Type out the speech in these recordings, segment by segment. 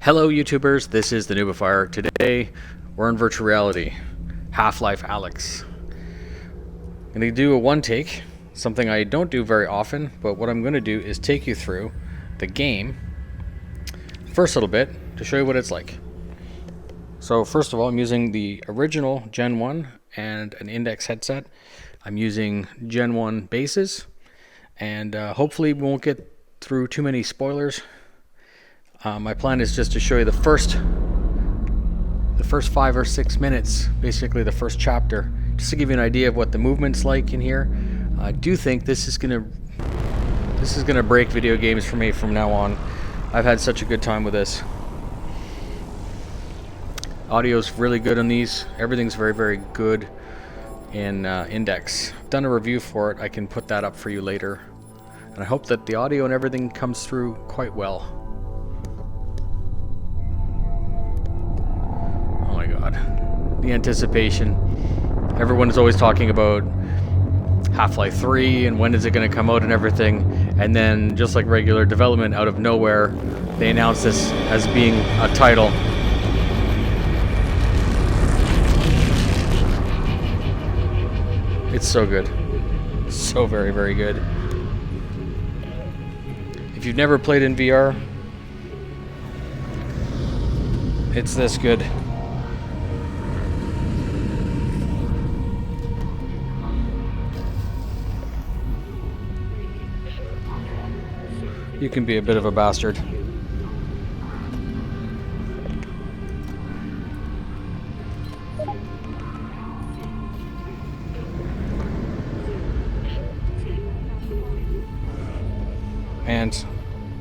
Hello YouTubers, this is the Noobifier. Today we're in virtual reality, Half-Life Alyx. I'm going to do a one take, something I don't do very often, but what I'm going to do is take you through the game first little bit to show you what it's like. So first of all, I'm using the original Gen 1 and an Index headset. I'm using Gen 1 bases, and hopefully we won't get through too many spoilers. My plan is just to show you the first 5 or 6 minutes, basically the first chapter, just to give you an idea of what the movement's like in here. I do think this is gonna break video games for me from now on. I've had such a good time with this. Audio's really good on these. Everything's very, very good in Index. I've done a review for it. I can put that up for you later. And I hope that the audio and everything comes through quite well. Oh my god. The anticipation. Everyone is always talking about Half-Life 3 and when is it going to come out and everything. And then, just like regular development, out of nowhere, they announce this as being a title. It's so good. So very, very good. If you've never played in VR, it's this good. You can be a bit of a bastard. And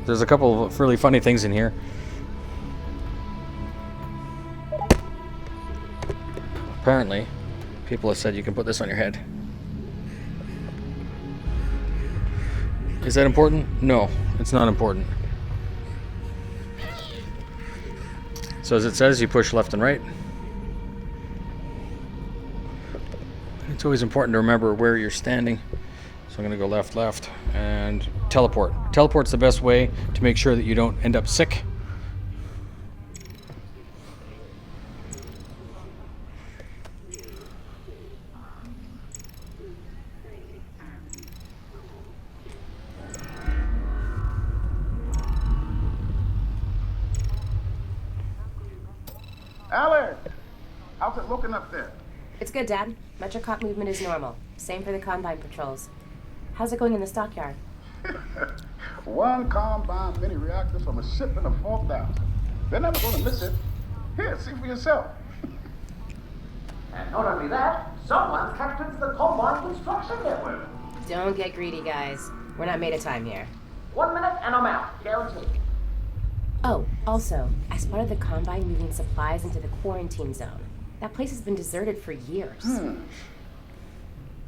there's a couple of really funny things in here. Apparently, people have said you can put this on your head. Is that important? No, it's not important. So as it says, you push left and right. It's always important to remember where you're standing. So I'm going to go left, left, and teleport. Teleport's the best way to make sure that you don't end up sick. Alyx! How's it looking up there? It's good, Dad. Metrocop movement is normal. Same for the Combine patrols. How's it going in the stockyard? One Combine mini reactor from a shipment of 4,000. They're never going to miss it. Here, see for yourself. And not only that, someone hacked into the Combine construction network. Don't get greedy, guys. We're not made of time here. 1 minute and I'm out, guaranteed. Oh, also, I spotted the Combine moving supplies into the quarantine zone. That place has been deserted for years.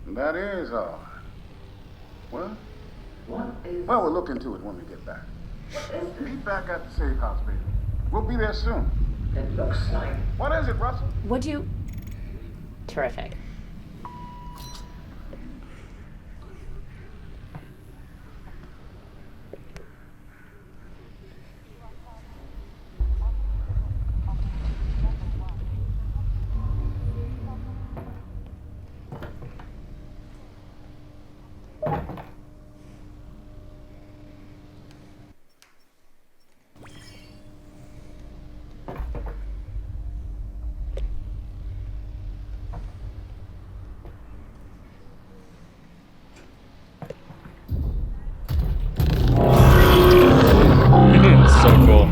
That is odd. What? What is... Well, we'll look into it when we get back. What is this? Meet back at the safe house, baby. We'll be there soon. It looks like... What is it, Russell? Would you... Terrific. It's so cool.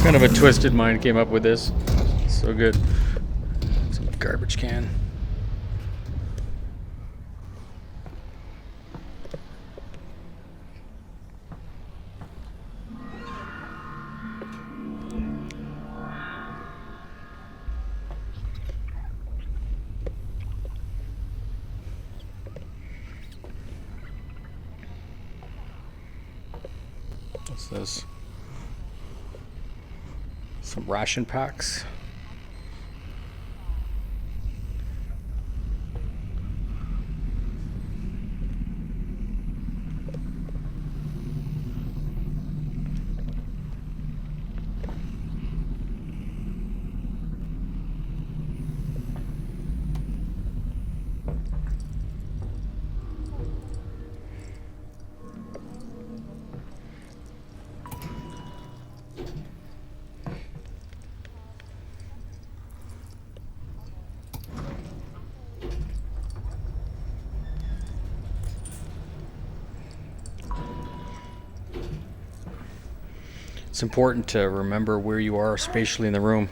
Kind of a twisted mind came up with this. So good. Some garbage can. What's this? Some ration packs. It's important to remember where you are spatially in the room.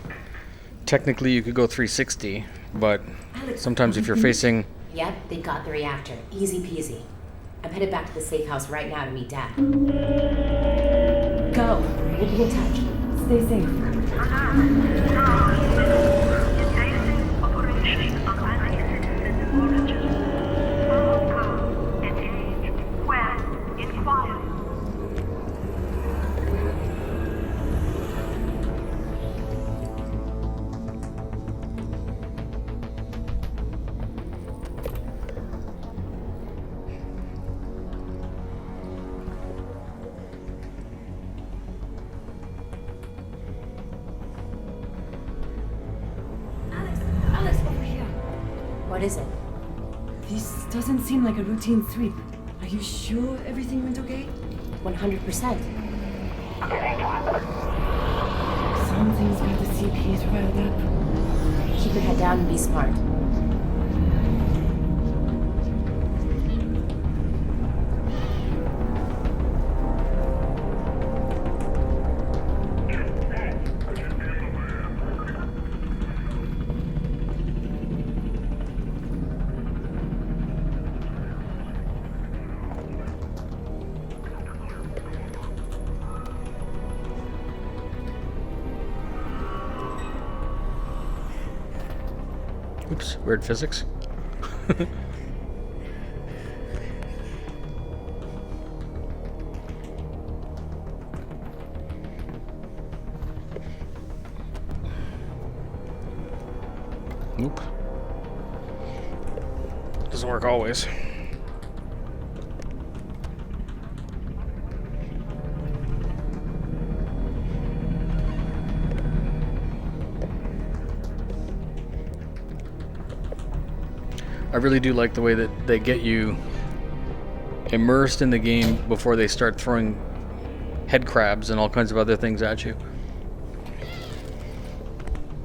Technically, you could go 360, but sometimes if you're facing... Yep, they got the reactor. Easy peasy. I'm headed back to the safe house right now to meet Dad. Go. We'll be in touch. Stay safe. What is it? This doesn't seem like a routine sweep. Are you sure everything went okay? 100%. Something's got the CPs riled up. Keep your head down and be smart. Oops, weird physics. Nope. Doesn't work always. I really do like the way that they get you immersed in the game before they start throwing head crabs and all kinds of other things at you.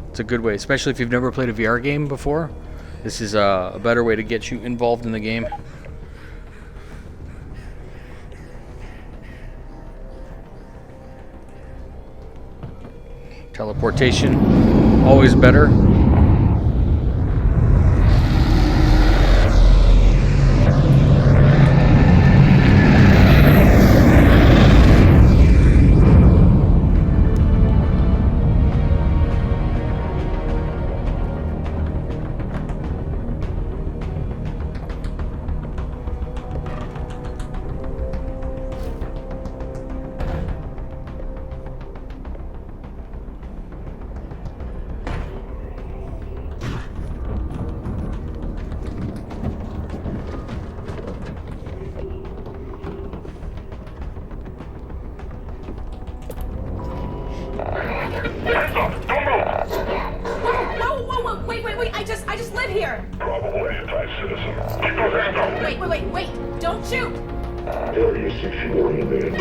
It's a good way, especially if you've never played a VR game before. This is a better way to get you involved in the game. Teleportation, always better. Wait, I just live here! Probable anti-citizen. Keep those hands up! Wait, don't shoot! Area 61 eliminated.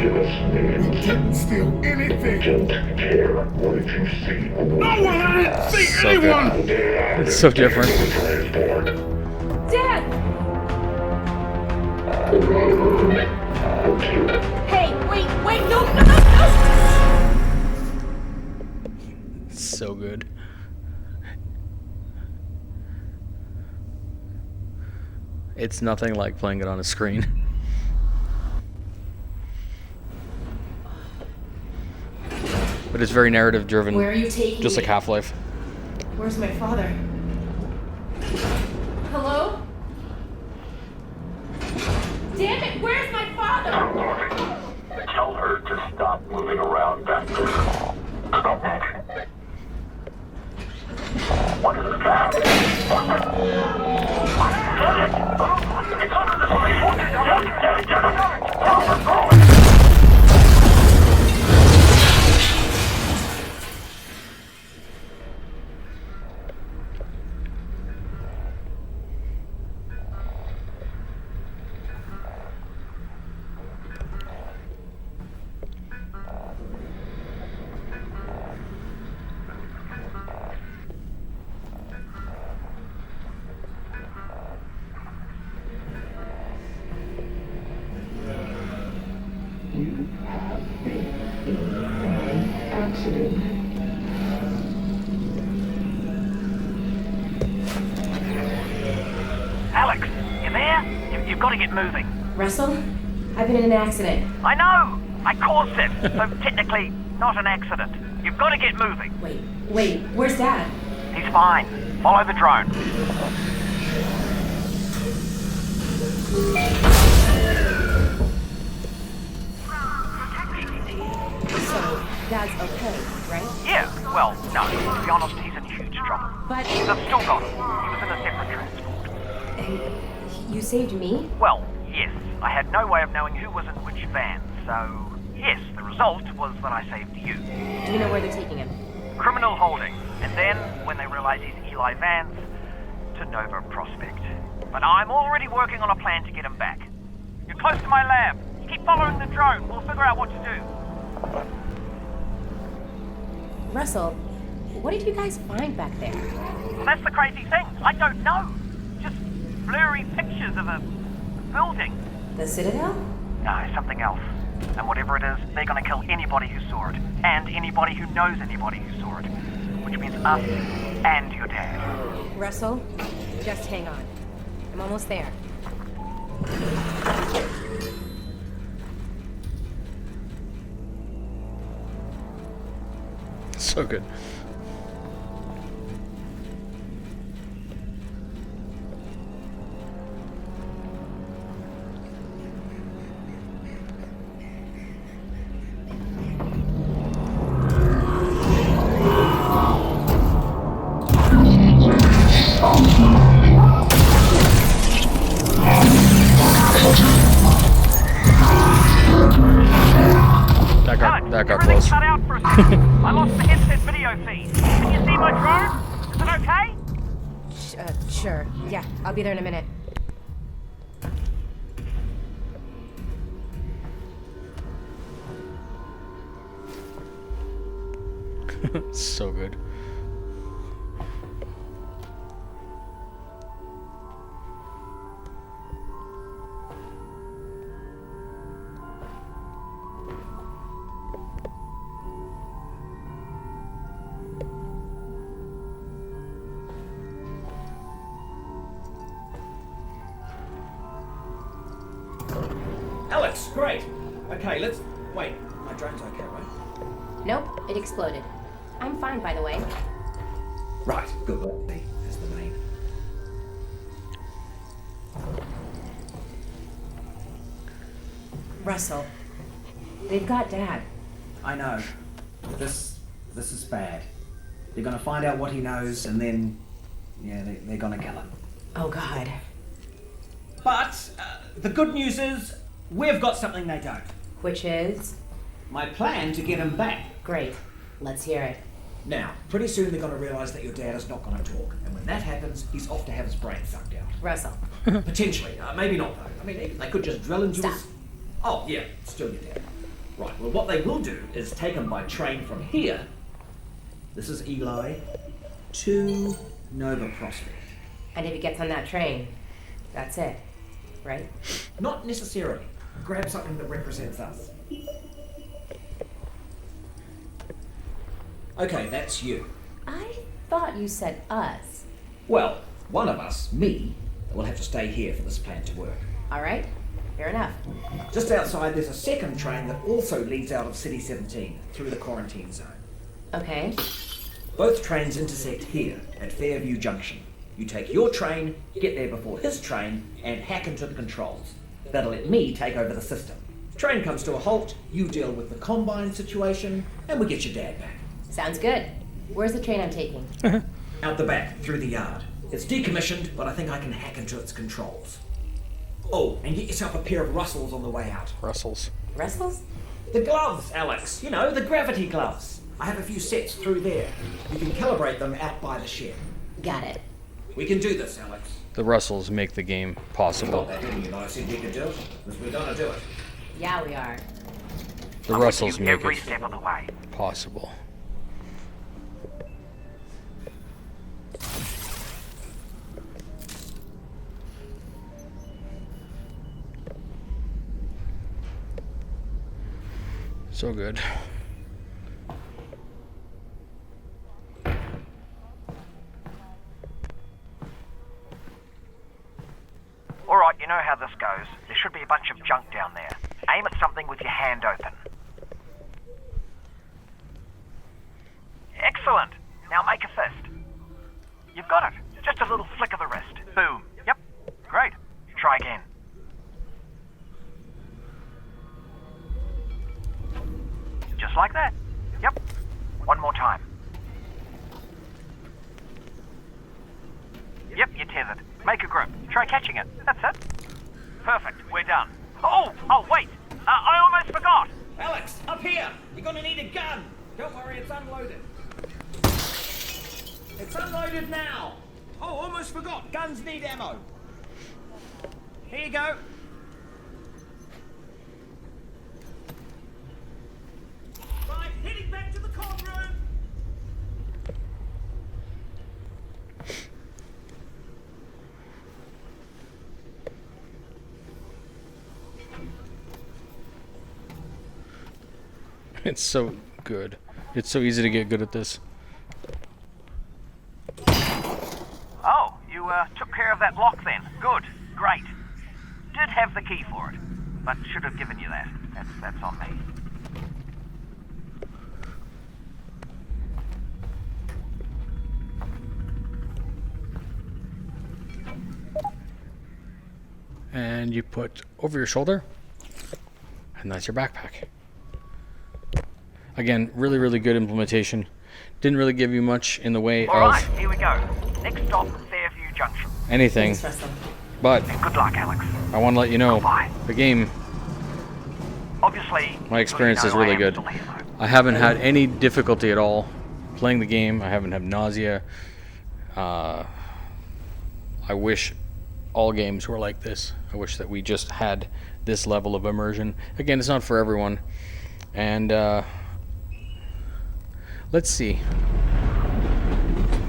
Give us names. Didn't steal anything. Don't care. What did you see? No one! I didn't see So anyone! good. It's so different. Transport. Dad! Hey, wait, no! So good. It's nothing like playing it on a screen. But it's very narrative driven. Where are you taking just me? like Half-Life. Where's my father? Hello? Alyx, you there? You've got to get moving. Russell, I've been in an accident. I know! I caused it, so technically not an accident. You've got to get moving. Wait, where's Dad? He's fine. Follow the drone. So, Dad's okay, right? Yeah, well, no. To be honest, he's in huge trouble. But... They've still got him. He was in a separate transport. And you saved me? Well, yes. I had no way of knowing who was in which van, so... Yes, the result was that I saved you. Do you know where they're taking him? Criminal holding. And then, when they realize he's Eli Vance, to Nova Prospect. But I'm already working on a plan to get him back. You're close to my lab. Keep following the drone. We'll figure out what to do. Russell, what did you guys find back there? Well, that's the crazy thing. I don't know. Just blurry pictures of a building. The Citadel? No, something else. And whatever it is, they're gonna kill anybody who saw it. And anybody who knows anybody who saw it. Which means us and your dad. Russell, just hang on. I'm almost there. So good. That got everything's close. cut out for a second. I lost the headset video feed. Can you see my drone? Is it okay? Sure. Yeah, I'll be there in a minute. So good. Alyx, great. Okay, let's... Wait, my drone's okay, right? Nope, it exploded. I'm fine, by the way. Right, good. That's the main. Russell, they've got Dad. I know. This is bad. They're gonna find out what he knows, and then... Yeah, they're gonna kill him. Oh, God. But, the good news is, we've got something they don't. Which is? My plan to get him back. Great. Let's hear it. Now, pretty soon they're gonna realise that your dad is not gonna talk. And when that happens, he's off to have his brain sucked out. Russell. Potentially. Maybe not, though. I mean, they could just drill into Stop. his... Oh, yeah, still your dad. Right, well, what they will do is take him by train from here. This is Eli. To Nova Prospect. And if he gets on that train, that's it, right? Not necessarily. Grab something that represents us. Okay, that's you. I thought you said us. Well, one of us, me, will have to stay here for this plan to work. All right, fair enough. Just outside, there's a second train that also leads out of City 17 through the quarantine zone. Okay. Both trains intersect here at Fairview Junction. You take your train, get there before his train, and hack into the controls. That'll let me take over the system. Train comes to a halt, you deal with the Combine situation, and we get your dad back. Sounds good. Where's the train I'm taking? Out the back, through the yard. It's decommissioned, but I think I can hack into its controls. Oh, and get yourself a pair of Russells on the way out. Russells. Russells? The gloves, Alyx. You know, the gravity gloves. I have a few sets through there. You can calibrate them out by the shed. Got it. We can do this, Alyx. The Russells make the game You possible. got that, didn't you? I said you could do it. Because we're gonna do it. Yeah, we are. The I'm Russells with you make every it step of the way. possible. So good. Alright, you know how this goes. There should be a bunch of junk down there. Aim at something with your hand open. Excellent. Now make a fist. You've got it. Just a little flick of the wrist. Boom. Yep. Great. Try again. Just like that. Yep. One more time. Yep, you're tethered. Make a grip. Try catching it. That's it. Perfect. We're done. Oh, wait. I almost forgot. Alyx, up here! You're gonna need a gun! Don't worry, it's unloaded. It's unloaded now! Oh, almost forgot. Guns need ammo. Here you go. Right, heading back to the comm room. It's so good. It's so easy to get good at this. Oh, you took care of that lock then. Good. Great. Did have the key for it, but should have given you that. That's on me. And you put over your shoulder, and that's your backpack. Again, really, really good implementation. Didn't really give you much in the way Alright, of here we go. Next stop, Fairview Junction. anything, Thanks, Russell. but And good luck, Alyx. I want to let you know, Goodbye. the game, Obviously, my experience is I really am good. still here, though. I haven't had any difficulty at all playing the game. I haven't had nausea. I wish all games were like this. I wish that we just had this level of immersion. Again, it's not for everyone. And let's see.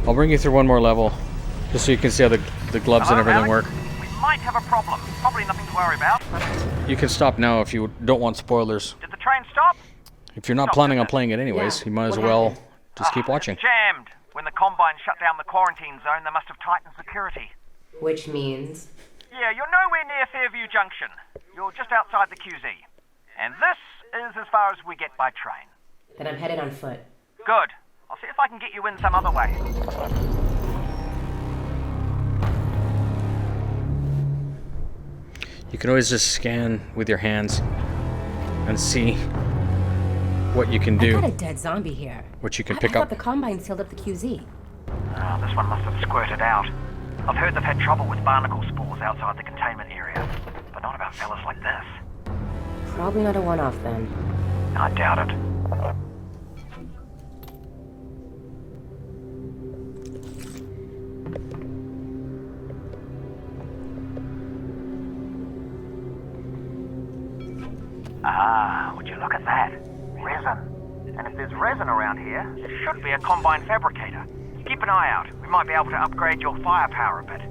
I'll bring you through one more level, just so you can see how the gloves and Hello, everything Alyx? work. We might have a problem. Probably nothing to worry about. You can stop now if you don't want spoilers. Did the train stop? If you're not Stop, planning on didn't it? playing it anyways, Yeah, you might as what well happened? just keep watching. Jammed. When the Combine shut down the quarantine zone, they must have tightened security. Which means... Yeah, you're nowhere near Fairview Junction. You're just outside the QZ. And this is as far as we get by train. Then I'm headed on foot. Good. I'll see if I can get you in some other way. You can always just scan with your hands and see what you can I got a do, dead zombie here. what you can I pick thought up. the Combine sealed up the QZ. Oh, this one must have squirted out. I've heard they've had trouble with barnacle spores outside the containment area, but not about fellas like this. Probably not a one-off then. I doubt it. Ah, would you look at that? Resin. And if there's resin around here, there should be a Combine fabricator. Keep an eye out. We might be able to upgrade your firepower a bit.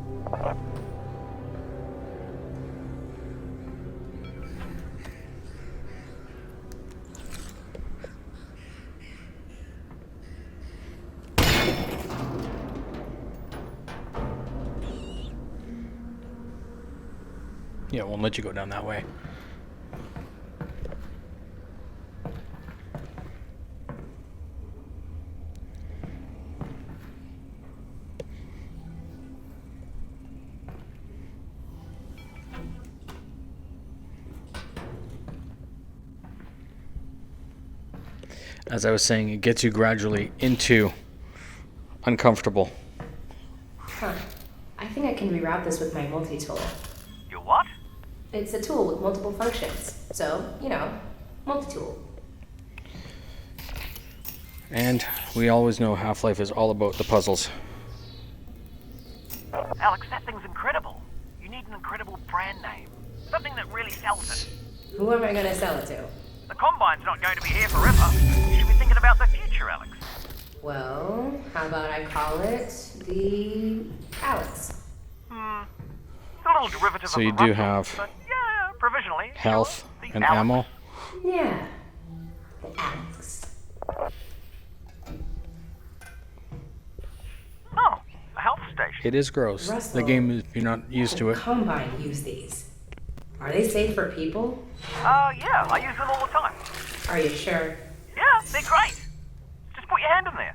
Yeah, it won't let you go down that way. As I was saying, it gets you gradually into uncomfortable. Huh. I think I can reroute this with my multi-tool. Your what? It's a tool with multiple functions. So, you know, multi-tool. And we always know Half-Life is all about the puzzles. Alyx, that thing's incredible. You need an incredible brand name. Something that really sells it. Who am I gonna sell it to? The Combine's not going to be here forever. You should be thinking about the future, Alyx. Well, how about I call it the Alyx? It's a little derivative So of you the do Russell, have but yeah, provisionally. health sure, the and Alyx. ammo. Yeah, the Alyx. Oh, a health station. It is gross. Russell, The game, if you're not used to the it. Combine use these. Are they safe for people? Yeah, I use them all the time. Are you sure? Yeah, they're great. Just put your hand in there.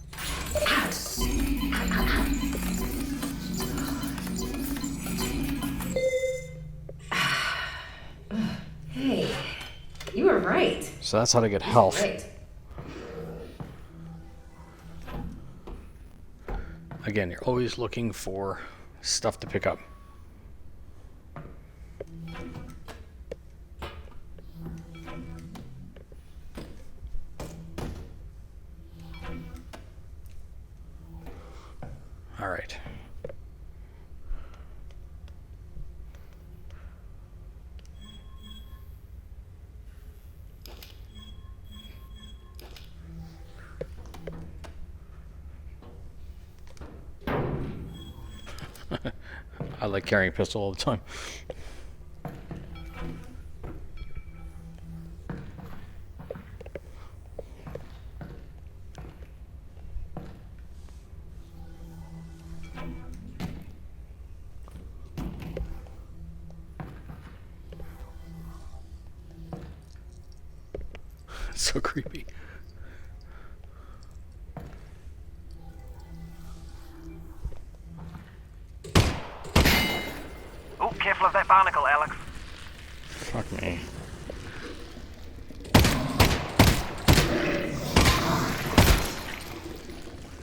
Hey, you were right. So that's how to get health. Right. Again, you're always looking for stuff to pick up. All right. I like carrying a pistol all the time. It's so creepy. Oh, careful of that barnacle, Alyx. Fuck me.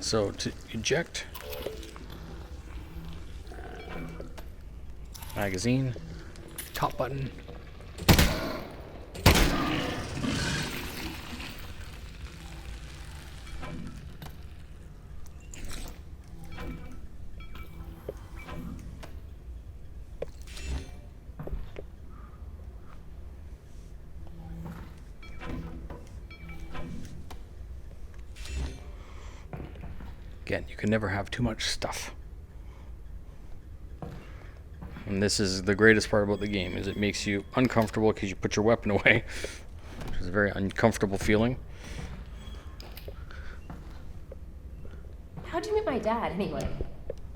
So to eject magazine, top button. Again, you can never have too much stuff. And this is the greatest part about the game, is it makes you uncomfortable because you put your weapon away, which is a very uncomfortable feeling. How'd you meet my dad, anyway?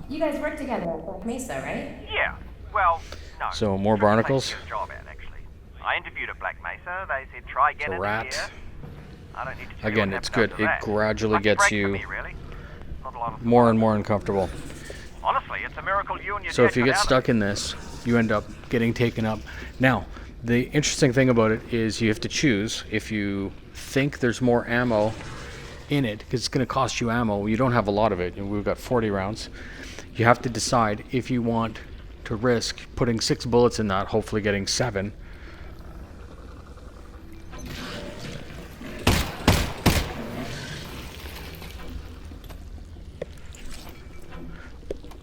You guys work together at Black Mesa, right? Yeah, well, no. So, more Just barnacles? placed your job ad, actually. I interviewed at Black Mesa. They said try again The in rat. a year. I don't need to tell you Again, what it's happened good. after It that. gradually Lucky gets break for you me, really. Not a lot of more and more uncomfortable. Honestly, it's a miracle you and your So dad if you got get out of stuck it. in this, you end up getting taken up. Now, the interesting thing about it is you have to choose if you think there's more ammo in it, because it's going to cost you ammo. You don't have a lot of it. We've got 40 rounds. You have to decide if you want to risk putting 6 bullets in that, hopefully getting 7.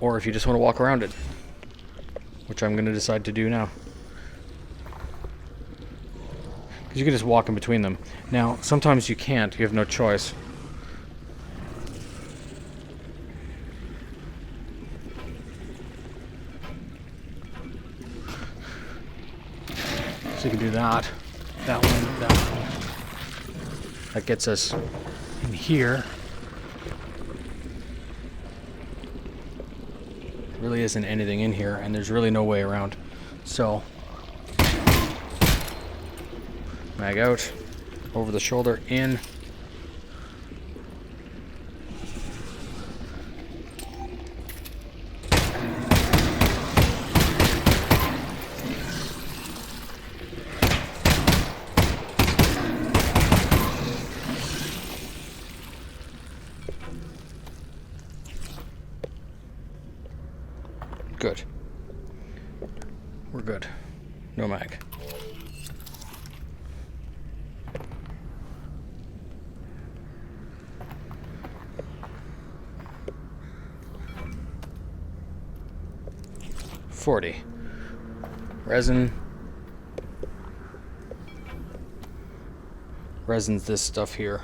Or if you just want to walk around it, which I'm going to decide to do now. Because you can just walk in between them. Now, sometimes you can't. You have no choice. So you can do that. That one, that one. That gets us in here. Really isn't anything in here, and there's really no way around. So, mag out, over the shoulder, in. Good. We're good. No mag. $40. Resin. Resin's this stuff here.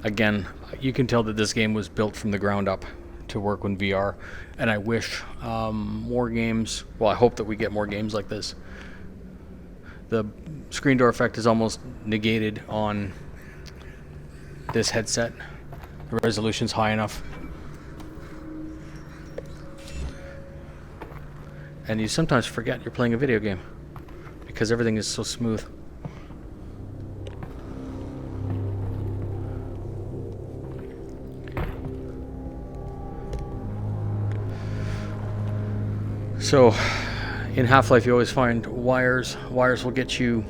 Again, you can tell that this game was built from the ground up to work with VR, and I wish more games, well, I hope that we get more games like this. The screen door effect is almost negated on this headset. The resolution's high enough. And you sometimes forget you're playing a video game because everything is so smooth. So, in Half-Life you always find wires. Wires will get you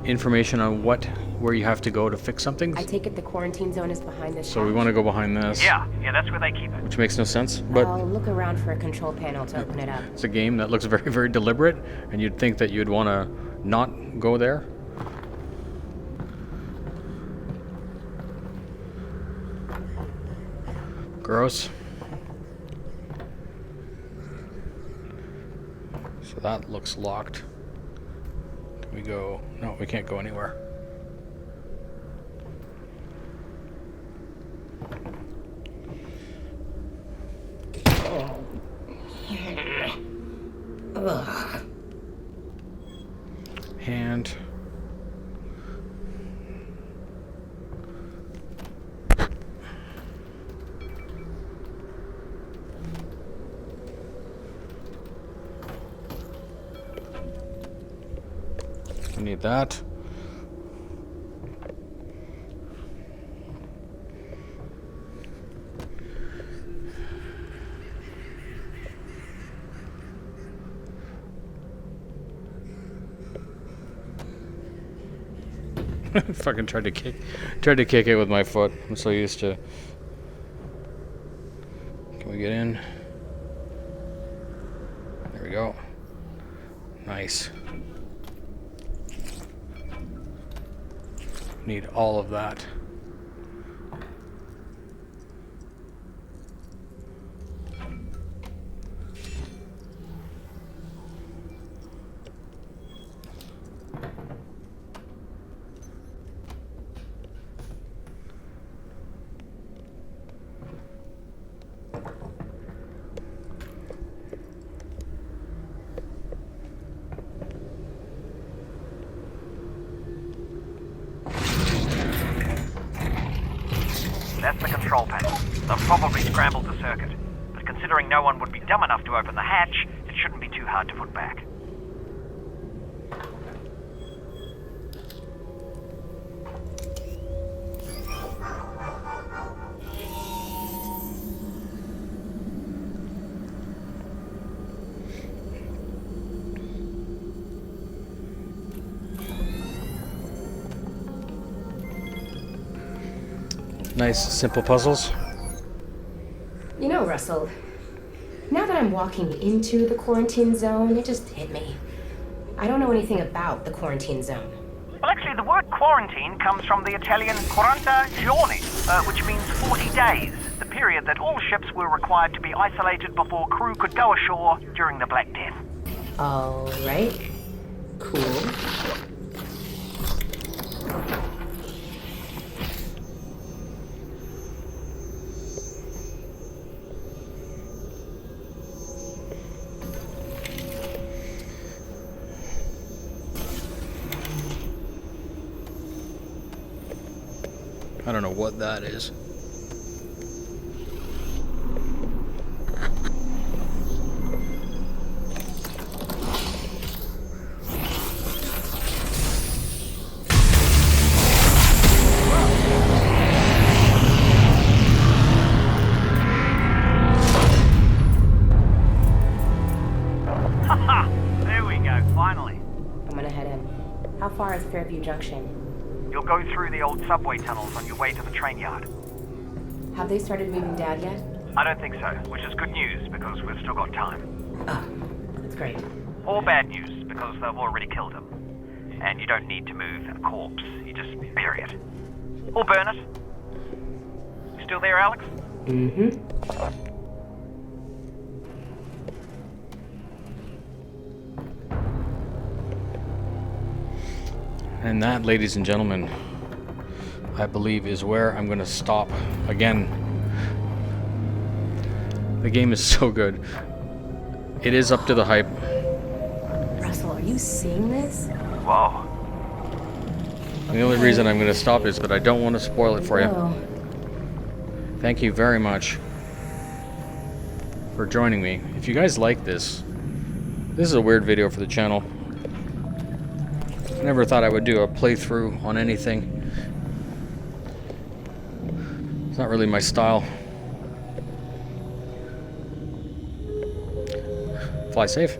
information on where you have to go to fix something. I take it the quarantine zone is behind this So we want to go behind this. Yeah, that's where they keep it. Which makes no sense, but I'll look around for a control panel to open it up. it's a game that looks very, very deliberate, and you'd think that you'd want to not go there. Gross. So that looks locked. Can we go? No, we can't go anywhere. Hand. We need that. Fucking tried to kick it with my foot. I'm so used to. Can we get in? There we go. Nice. Need all of that. That's the control panel. They've probably scrambled the circuit. But considering no one would be dumb enough to open the hatch, it shouldn't be too hard to put back. Nice, simple puzzles. You know, Russell, now that I'm walking into the quarantine zone, it just hit me. I don't know anything about the quarantine zone. Well, actually, the word quarantine comes from the Italian 40 giorni, which means 40 days, the period that all ships were required to be isolated before crew could go ashore during the Black Death. All right. Cool. I don't know what that is. There we go, finally. I'm gonna head in. How far is Fairview Junction? You'll go through the old subway tunnels on your way to the train yard. Have they started moving Dad yet? I don't think so, which is good news because we've still got time. Oh, that's great. Or bad news because they've already killed him. And you don't need to move a corpse, you just bury it. Or burn it. You still there, Alyx? Mm-hmm. And that, ladies and gentlemen, I believe is where I'm going to stop again. The game is so good. It is up to the hype. Russell, are you seeing this? Whoa. And the only reason I'm going to stop is that I don't want to spoil it for you. Oh. Thank you very much for joining me. If you guys like this is a weird video for the channel. I never thought I would do a playthrough on anything. It's not really my style. Fly safe.